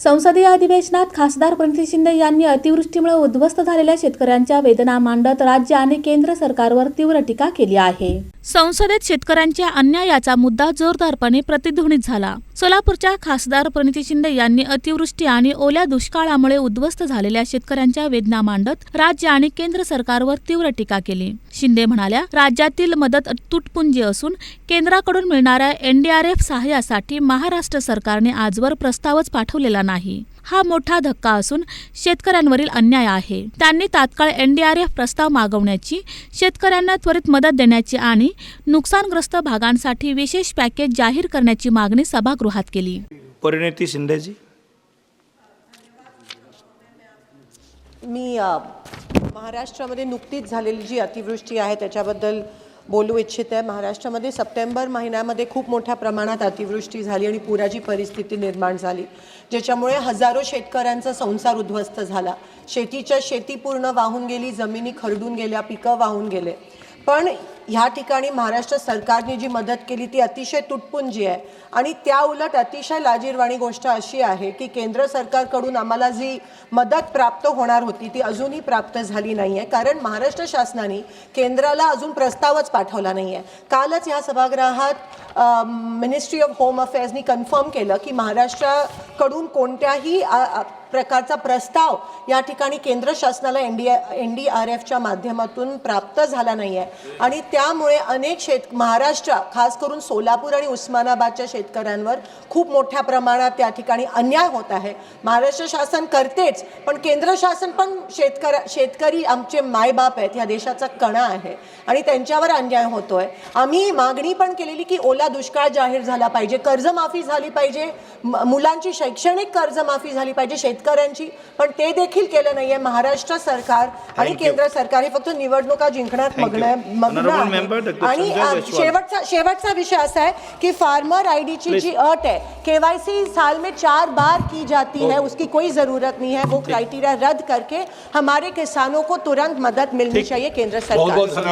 संसदीय अधिवेशनात खासदार प्रणिती शिंदे यांनी अतिवृष्टीमुळे उद्ध्वस्त झालेल्या शेतकऱ्यांच्या वेदना मांडत राज्य आणि केंद्र सरकारवर तीव्र टीका केली आहे। संसदेत शेतकऱ्यांच्या अन्यायाचा मुद्दा जोरदारपणे प्रतिध्वनित झाला। सोलापूरच्या खासदार प्रणिती शिंदे यांनी अतिवृष्टी आणि ओल्या दुष्काळामुळे उद्ध्वस्त झालेल्या शेतकऱ्यांच्या वेदना मांडत राज्य आणि केंद्र सरकारवर तीव्र टीका केली। शिंदे म्हणाल्या, राज्यातील मदत तुटपुंजी असून केंद्राकडून मिळणाऱ्या एनडीआरएफ सहाय्यासाठी महाराष्ट्र सरकारने आजवर प्रस्तावच पाठवलेला नाही। हा मोठा धक्का असून शेतकऱ्यांवरील अन्याय आहे। त्यांनी तात्काळ एनडीआरएफ प्रस्ताव मागवण्याची, शेतकऱ्यांना त्वरित मदत देण्याची आणि नुकसानग्रस्त भागांसाठी विशेष पॅकेज जाहीर करण्याची मागणी सभागृहात केली। परिणिती शिंदेजी, मी महाराष्ट्रामध्ये नुकतीच झालेली जी अतिवृष्टी आहे त्याच्याबद्दल बोलू इच्छिते। महाराष्ट्रामध्ये सप्टेंबर महिन्यामध्ये खूप मोठ्या प्रमाणात अतिवृष्टी झाली आणि पुराची परिस्थिती निर्माण झाली, ज्याच्यामुळे हजारो शेतकऱ्यांचा संसार उद्ध्वस्त झाला। शेती पूर्ण वाहून गेली, जमिनी खरडून गेल्या, पिकं वाहून गेले। पण ह्या ठिकाणी महाराष्ट्र सरकारने जी मदत केली ती अतिशय तुटपुंजी आहे आणि त्या उलट अतिशय लाजिरवाणी गोष्ट अशी आहे की केंद्र सरकारकडून आम्हाला जी मदत प्राप्त होणार होती ती अजूनही प्राप्त झाली नाही आहे, कारण महाराष्ट्र शासनाने केंद्राला अजून प्रस्तावच पाठवला नाही आहे। कालच ह्या सभागृहात मिनिस्ट्री ऑफ होम अफेअर्सनी कन्फर्म केलं की महाराष्ट्राकडून कोणत्याही प्रकारचा प्रस्ताव या ठिकाणी केंद्र शासनाला एनडीआरएफच्या माध्यमातून प्राप्त झाला नाही आहे आणि त्यामुळे अनेक महाराष्ट्र खास करून सोलापूर आणि उस्मानाबादच्या शेतकऱ्यांवर खूप मोठ्या प्रमाणात त्या ठिकाणी अन्याय होत आहे। महाराष्ट्र शासन करतेच, पण केंद्र शासन पण शेतकरी आमचे मायबाप आहेत, या देशाचा कणा आहे आणि त्यांच्यावर अन्याय होतोय। आम्ही मागणी पण केलेली की ओला दुष्काळ जाहीर झाला पाहिजे, कर्जमाफी झाली पाहिजे, मुलांची शैक्षणिक कर्जमाफी झाली पाहिजे शेतकऱ्यांची, पण ते देखील केलं नाहीये। महाराष्ट्र सरकार आणि केंद्र सरकार हे फक्त निवडणुका जिंकण्यात मग्न आहे। आणि शेवटचा विषय असा है कि फार्मर आईडी की जी अट है, केवाईसी साल में 4 बार की जाती है, उसकी कोई जरूरत नहीं है। वो क्राइटेरिया रद्द करके हमारे किसानों को तुरंत मदद मिलनी चाहिए केंद्र सरकार।